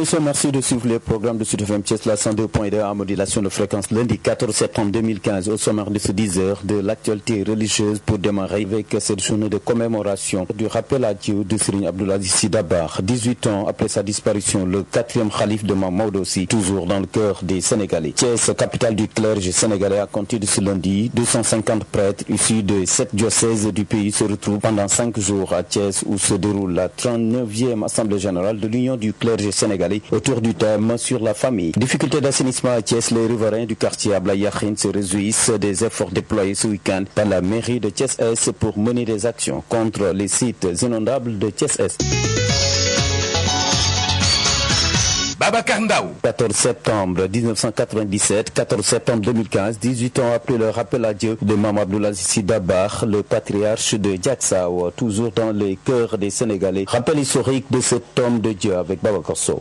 Messieurs, merci de suivre les programmes de Sud FM Thiès, la 102.2 en modulation de fréquence lundi 14 septembre 2015 au sommaire de ce 10h de l'actualité religieuse pour démarrer avec cette journée de commémoration du rappel à Dieu de Serigne Abdoul Aziz Sy Dabakh. 18 ans après sa disparition, le 4e khalife de Mame Maodo Sy, toujours dans le cœur des Sénégalais. Thiès, capitale du clergé sénégalais, a compté de ce lundi 250 prêtres issus de 7 diocèses du pays se retrouvent pendant 5 jours à Thiès où se déroule la 39e Assemblée générale de l'Union du clergé sénégalais autour du thème sur la famille. Difficulté d'assainissement à Thiès, les riverains du quartier Ablaye Yakhine se réjouissent des efforts déployés ce week-end par la mairie de Thiès-Est pour mener des actions contre les sites inondables de Thiès-Est. Babacar Ndaw. 14 septembre 1997, 14 septembre 2015, 18 ans après le rappel à Dieu de Mame Abdoul Aziz Sy Dabakh, le patriarche de Diacksao, toujours dans les cœurs des Sénégalais. Rappel historique de cet homme de Dieu avec Babacar Sow.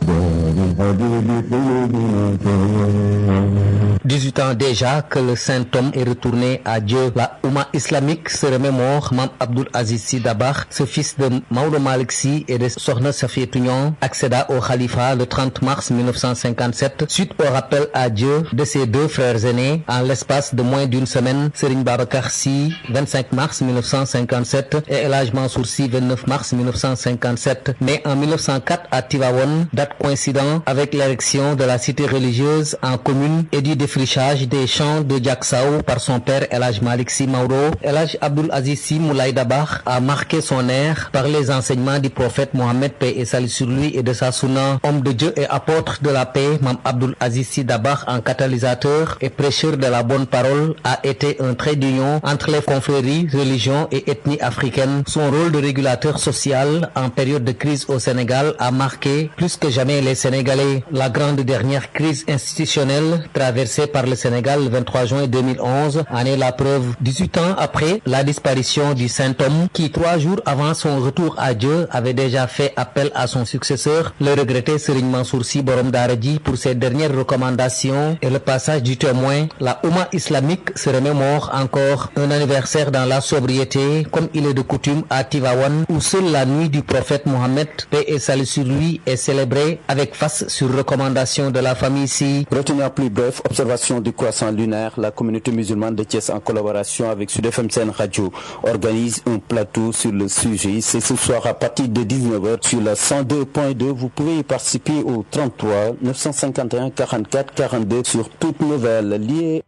18 ans déjà que le saint homme est retourné à Dieu. La Oumma islamique se remémore Mame Abdoul Aziz Sy Dabakh, ce fils de Maodo Malick Sy et de Sokhna Safiatou Niang, accéda au khalifa le 30 mars 1957 suite au rappel à Dieu de ses deux frères aînés en l'espace de moins d'une semaine, Serigne Babacar Sy 25 mars 1957 et El Hadj Mansour Sy 29 mars 1957. Né en 1904 à Tivaouane, date coïncidant avec l'érection de la cité religieuse en commune et du défrichage des champs de Diacksao par son père El Hadj Malick Sy Maodo, El Hadj Abdoul Aziz Sy Moulay Dabakh a marqué son ère par les enseignements du prophète Mohammed, paix et salut sur lui, et de sa sunna. Homme de Dieu et apôtre de la paix, Mame Abdoul Aziz Sy Dabakh, en catalysateur et prêcheur de la bonne parole, a été un trait d'union entre les confréries, religions et ethnies africaines. Son rôle de régulateur social en période de crise au Sénégal a marqué plus que jamais les Sénégalais. La grande dernière crise institutionnelle traversée par le Sénégal le 23 juin 2011 en est la preuve. 18 ans après la disparition du saint homme qui 3 jours avant son retour à Dieu avait déjà fait appel à son successeur, le regretté Serigne Mansour Sy Borom Daara J, pour ses dernières recommandations et le passage du témoin. La Oumma islamique se remémore encore un anniversaire dans la sobriété comme il est de coutume à Tivaouane où seule la nuit du prophète Mohammed, paix et salut sur lui, est célébrée avec face sur recommandation de la famille Sy. Retenir plus bref, observation du croissant lunaire, la communauté musulmane de Thiès en collaboration avec Sud FM Sen Radio organise un plateau sur le sujet. C'est ce soir à partir de 19h sur la 102.2. Vous pouvez y participer au 33 951 44 42 sur toute nouvelle liée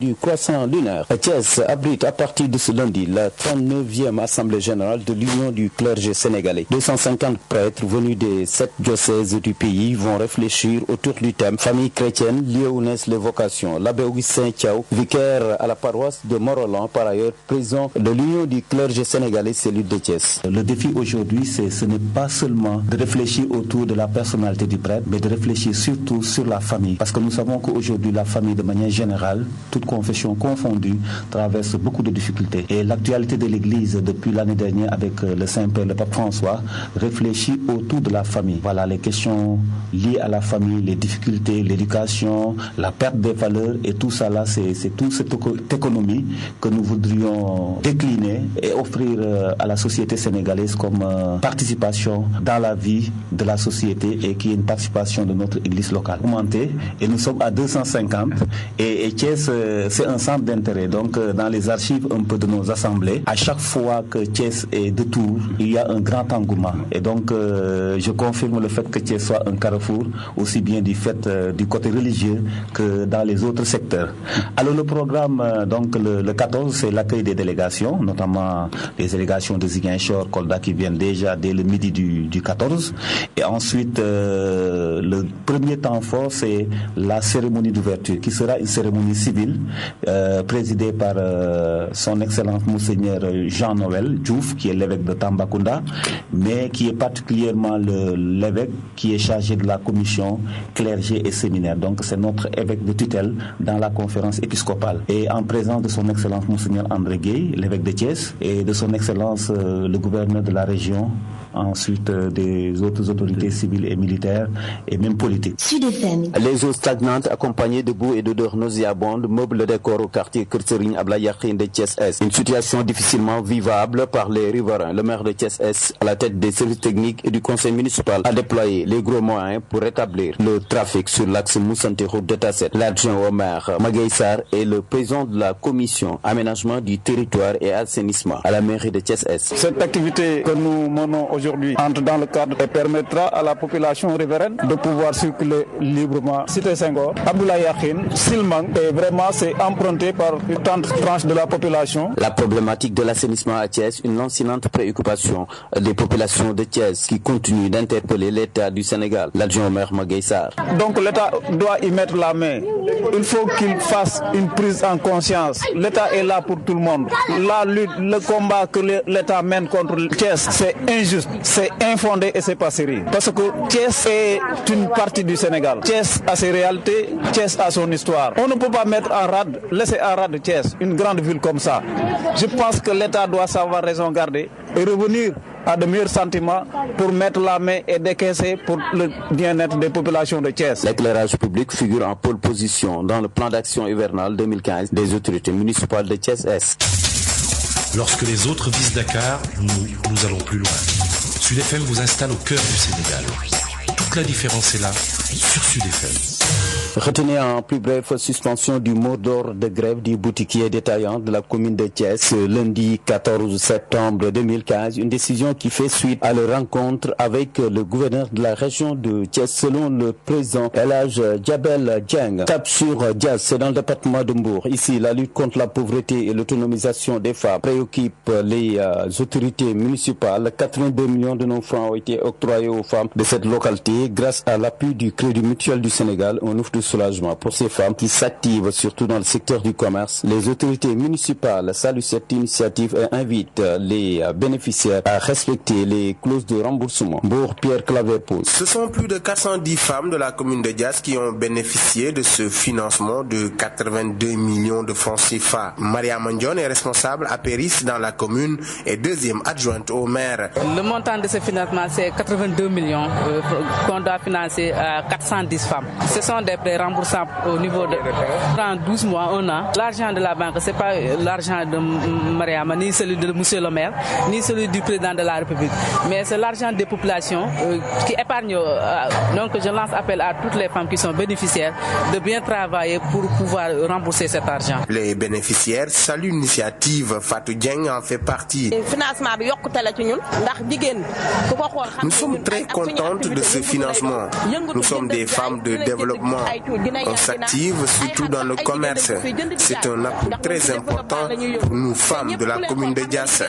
du croissant lunaire. Thiès abrite à partir de ce lundi la 39e Assemblée générale de l'Union du clergé sénégalais. 250 prêtres venus des 7 diocèses du pays vont réfléchir autour du thème famille chrétienne, lieu où naissent les vocations. L'abbé Augustin Thiaw, vicaire à la paroisse de Morolan, par ailleurs président de l'Union du clergé sénégalais, cellule de Thiès. Le défi aujourd'hui, ce n'est pas seulement de réfléchir autour de la personnalité du prêtre, mais de réfléchir surtout sur la famille. Parce que nous savons qu'aujourd'hui, la famille, de manière générale, toute confessions confondues, traverse beaucoup de difficultés. Et l'actualité de l'Église depuis l'année dernière avec le Saint-Père, le Pape François, réfléchit autour de la famille. Voilà les questions liées à la famille, les difficultés, l'éducation, la perte des valeurs et tout ça là, c'est toute cette économie que nous voudrions décliner et offrir à la société sénégalaise comme participation dans la vie de la société et qui est une participation de notre Église locale. Et nous sommes à 250 et Thiès c'est un centre d'intérêt. Donc, dans les archives un peu de nos assemblées, à chaque fois que Thiès est de tour, il y a un grand engouement. Et donc, je confirme le fait que Thiès soit un carrefour, aussi bien du côté religieux que dans les autres secteurs. Alors, le programme, donc, le 14, c'est l'accueil des délégations, notamment les délégations de Ziguinchor, Kolda, qui viennent déjà dès le midi du 14. Et ensuite, le premier temps fort, c'est la cérémonie d'ouverture, qui sera une cérémonie civile, présidé par son Excellence Monseigneur Jean-Noël Diouf, qui est l'évêque de Tambacounda, mais qui est particulièrement l'évêque qui est chargé de la commission clergé et séminaire. Donc c'est notre évêque de tutelle dans la conférence épiscopale. Et en présence de son Excellence Monseigneur André Gueye, l'évêque de Thiès, et de son Excellence le gouverneur de la région, ensuite des autres autorités civiles et militaires et même politiques. Les eaux stagnantes accompagnées de boue et d'odeurs nauséabondes meublent le décor au quartier Kër Serigne Ablaye Yakhine de Thiès-Est. Une situation difficilement vivable par les riverains. Le maire de Thiès-Est, à la tête des services techniques et du conseil municipal, a déployé les gros moyens pour rétablir le trafic sur l'axe Moussanté-Route de Tasset. L'adjoint au maire Magaye Sarr est le président de la commission aménagement du territoire et assainissement à la mairie de Thiès-Est. Cette activité que nous menons aujourd'hui entre dans le cadre et permettra à la population riveraine de pouvoir circuler librement. Cité Senghor, Abdoulaye Yakhine, Silmang, et vraiment c'est emprunté par une tranche de la population. La problématique de l'assainissement à Thiès, une lancinante préoccupation des populations de Thiès qui continue d'interpeller l'État du Sénégal. L'adjoint au maire Magaye Sarr. Donc l'État doit y mettre la main. Il faut qu'il fasse une prise en conscience. L'État est là pour tout le monde. La lutte, le combat que l'État mène contre Thiès, c'est injuste, c'est infondé et c'est pas sérieux. Parce que Thiès est une partie du Sénégal. Thiès a ses réalités, Thiès a son histoire. On ne peut pas mettre en rade, laisser en rade Thiès, une grande ville comme ça. Je pense que l'État doit savoir raison garder et revenir à de meilleurs sentiments pour mettre la main et décaisser pour le bien-être des populations de Thiès. L'éclairage public figure en pole position dans le plan d'action hivernal 2015 des autorités municipales de Thiès-Est. Lorsque les autres visent Dakar, nous allons plus loin. Sud FM vous installe au cœur du Sénégal. Toute la différence est là, sur Sud FM. Retenez en plus bref suspension du mot d'ordre de grève du boutiquier détaillant de la commune de Thiès lundi 14 septembre 2015. Une décision qui fait suite à la rencontre avec le gouverneur de la région de Thiès. Selon le président El Hadj Diabel Dieng, tape sur Dias, c'est dans le département de Mbour. Ici, la lutte contre la pauvreté et l'autonomisation des femmes préoccupe les autorités municipales. 82 millions de non-francs ont été octroyés aux femmes de cette localité grâce à l'appui du Crédit Mutuel du Sénégal. On ouvre de soulagement pour ces femmes qui s'activent surtout dans le secteur du commerce. Les autorités municipales saluent cette initiative et invitent les bénéficiaires à respecter les clauses de remboursement. Bourg Pierre Claver pose. Ce sont plus de 410 femmes de la commune de Dias qui ont bénéficié de ce financement de 82 millions de francs CFA. Maria Mandion est responsable à Péris dans la commune et deuxième adjointe au maire. Le montant de ce financement, c'est 82 millions qu'on doit financer à 410 femmes. Ce sont des prêts remboursables au niveau de 12 mois, 1 an. L'argent de la banque, c'est pas l'argent de Mariama, ni celui de monsieur le maire, ni celui du président de la République, mais c'est l'argent des populations qui épargnent. Donc je lance appel à toutes les femmes qui sont bénéficiaires de bien travailler pour pouvoir rembourser cet argent. Les bénéficiaires saluent l'initiative. Fatou Dieng en fait partie. Nous sommes très contentes de ce financement. Nous sommes des femmes de développement. On s'active surtout dans le commerce. C'est un appui très important pour nous femmes de la commune de Dias.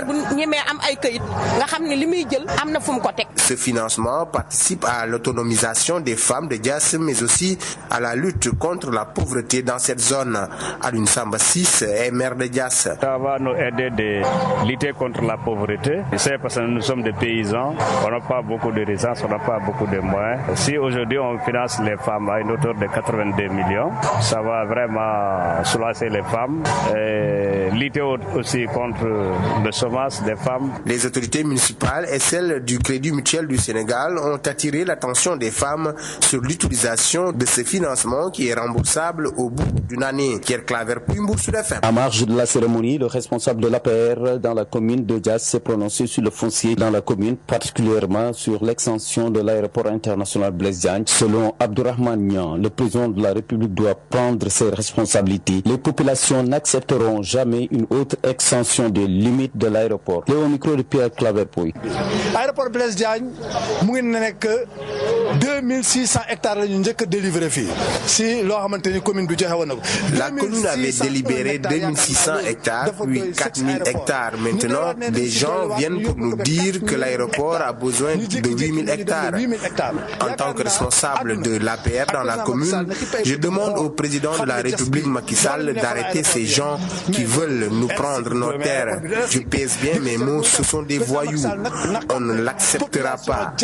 Ce financement participe à l'autonomisation des femmes de Dias, mais aussi à la lutte contre la pauvreté dans cette zone. Alun Samba 6 est maire de Dias. Ça va nous aider de lutter contre la pauvreté. C'est parce que nous sommes des paysans, on n'a pas beaucoup de ressources, on n'a pas beaucoup de moyens. Si aujourd'hui on finance les femmes à une hauteur de 82 millions, ça va vraiment soulager les femmes et lutter aussi contre le chômage des femmes. Les autorités municipales et celles du Crédit Mutuel du Sénégal ont attiré l'attention des femmes sur l'utilisation de ce financement qui est remboursable au bout d'une année. Pierre Claver, Pimbour sur la fin. À marge de la cérémonie, le responsable de l'APR dans la commune de Dias s'est prononcé sur le foncier dans la commune, particulièrement sur l'extension de l'aéroport international Blaise Diagne. Selon Abdourahmane Niang, le président de la République doit prendre ses responsabilités. Les populations n'accepteront jamais une autre extension des limites de l'aéroport. Léo micro de Pierre Claver-Pouy. L'aéroport Blaise Diagne, mu ngi nekk 2600 hectares la ñu njëkk a délivré fii si loo xamante ni commune bi joxe woon na ko. La commune avait délibéré 2600 hectares puis 4000 hectares. Maintenant, des gens viennent pour nous dire que l'aéroport a besoin de 8000 hectares. En tant que responsable de l'APR dans la commune, je demande au président de la République Macky Sall d'arrêter ces gens qui veulent nous prendre nos terres. Je pèse bien mes mots, ce sont des voyous. On ne l'acceptera pas.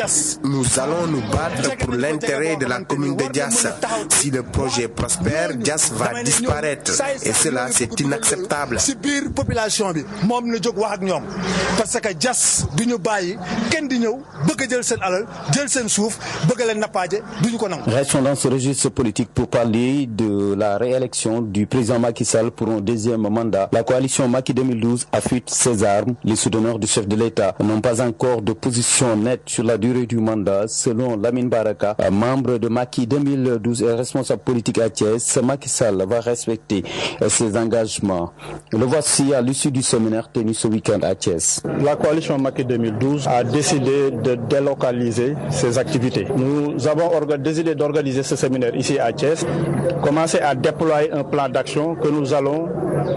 Nous allons nous battre battre pour l'intérêt de la commune de Diass. Si le projet prospère, Diass va disparaître. Et cela, c'est inacceptable. Parce que Diass duñu bayyi kenn di ñew bëgg jël sen alal jël sen souf bëgg leen napaaje duñu ko nangu. Restons dans ce registre politique pour parler de la réélection du président Macky Sall pour un deuxième mandat. La coalition Macky 2012 affûte ses armes. Les souteneurs du chef de l'État n'ont pas encore de position nette sur la durée du mandat. Selon Lamine Baraka, membre de Macky 2012 et responsable politique à Thiès, Macky Sall va respecter ses engagements. Le voici à l'issue du séminaire tenu ce week-end à Thiès. La coalition Macky 2012 a décidé de délocaliser ses activités. Nous avons décidé d'organiser ce séminaire ici à Thiès, commencer à déployer un plan d'action que nous allons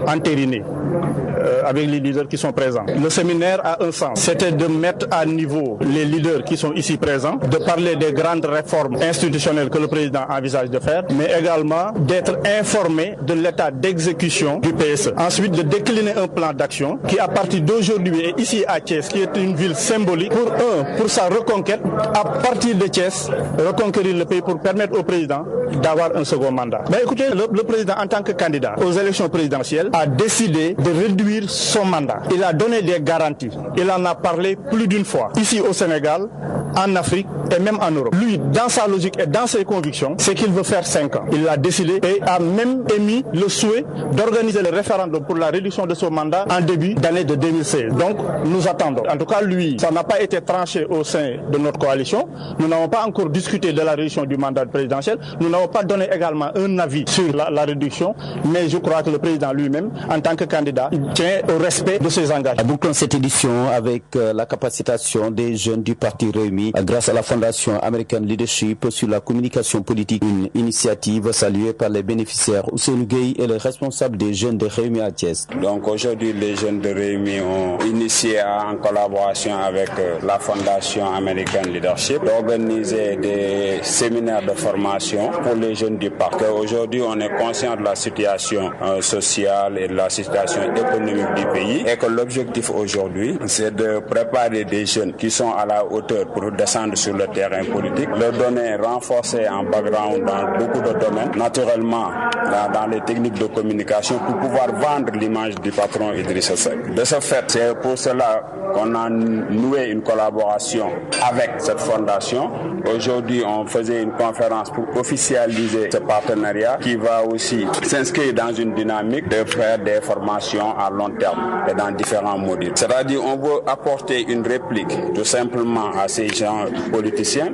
entériner avec les leaders qui sont présents. Le séminaire a un sens, c'était de mettre à niveau les leaders qui sont ici présents, de parler des grandes réformes institutionnelles que le président envisage de faire, mais également d'être informé de l'état d'exécution du PSE. Ensuite, de décliner un plan d'action qui, à partir d'aujourd'hui, est ici à Thiès, qui est une ville symbolique, pour sa reconquête, à partir de Thiès, reconquérir le pays pour permettre au président d'avoir un second mandat. Mais écoutez, le président, en tant que candidat aux élections présidentielles, a décidé de réduire son mandat. Il a donné des garanties. Il en a parlé plus d'une fois. Ici au Sénégal, en Afrique et même en Europe. Lui, dans sa logique et dans ses convictions, c'est qu'il veut faire 5 ans. Il l'a décidé et a même émis le souhait d'organiser le référendum pour la réduction de son mandat en début d'année de 2016. Donc, nous attendons. En tout cas, lui, ça n'a pas été tranché au sein de notre coalition. Nous n'avons pas encore discuté de la réduction du mandat présidentiel. Nous n'avons pas donné également un avis sur la réduction. Mais je crois que le président lui-même, en tant que candidat, il tient au respect de ses engagements. Bouclons cette édition avec la capacitation des jeunes du parti Rewmi grâce à la Fondation American Leadership sur la communication politique, une initiative saluée par les bénéficiaires. Ousseynou Gueye est le responsable des jeunes de Rewmi à Thiès. Donc aujourd'hui, les jeunes de Rewmi ont initié en collaboration avec la Fondation American Leadership d'organiser des séminaires de formation pour les jeunes du parti. Aujourd'hui, on est conscient de la situation sociale et de la situation économique du pays et que l'objectif aujourd'hui, c'est de préparer des jeunes qui sont à la hauteur pour descendre sur le terrain politique, leur donner renforcer en background dans beaucoup de domaines, naturellement dans les techniques de communication pour pouvoir vendre l'image du patron Idrissa Seck. De ce fait, c'est pour cela qu'on a noué une collaboration avec cette fondation. Aujourd'hui, on faisait une conférence pour officialiser ce partenariat qui va aussi s'inscrire dans une dynamique de faire des formations à long terme et dans différents modules. C'est-à-dire on veut apporter une réplique tout simplement à ces gens politiciens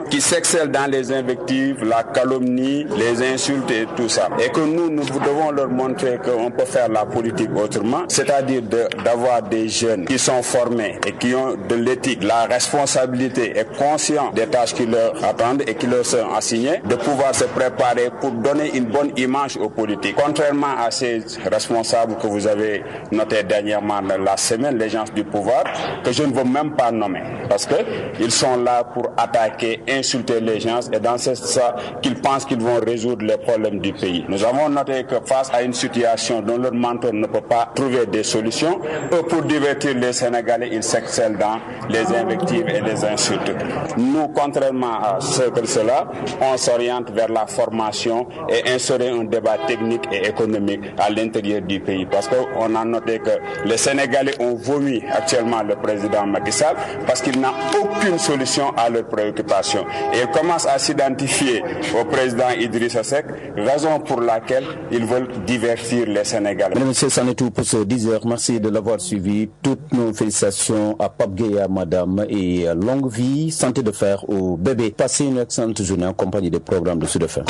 qui s'excellent dans les invectives, la calomnie, les insultes et tout ça. Et que nous devons leur montrer qu'on peut faire la politique autrement, c'est-à-dire d'avoir des jeunes qui sont formés et qui ont de l'éthique, la responsabilité et conscients des tâches qui leur attendent et qui leur sont assignées, de pouvoir se préparer pour donner une bonne image aux politiques. Contrairement à ces responsables que vous avez notés dernièrement la semaine, les gens du pouvoir, que je ne veux même pas nommer, parce qu'ils sont là pour attaquer, insulter les gens et dans ce sens qu'ils pensent qu'ils vont résoudre les problèmes du pays. Nous avons noté que face à une situation dont leur mentor ne peut pas trouver des solutions, eux, pour divertir les Sénégalais, ils s'excellent dans les invectives et les insultes. Nous, contrairement à cela, on s'oriente vers la formation et instaurer un débat technique et économique à l'intérieur du pays, parce qu'on a noté que les Sénégalais ont vomi actuellement le président Macky Sall parce qu'il n'a aucune solution à leurs préoccupations. Et ils commencent à s'identifier au président Idrissa Seck, raison pour laquelle ils veulent divertir les Sénégalais. Mesdames et messieurs, c'en est tout pour ce 10h. Merci de l'avoir suivi. Toutes nos félicitations à Pape Gueye, à madame, et longue vie, santé de fer au bébé. Passez une excellente journée en compagnie des programmes de Sud FM.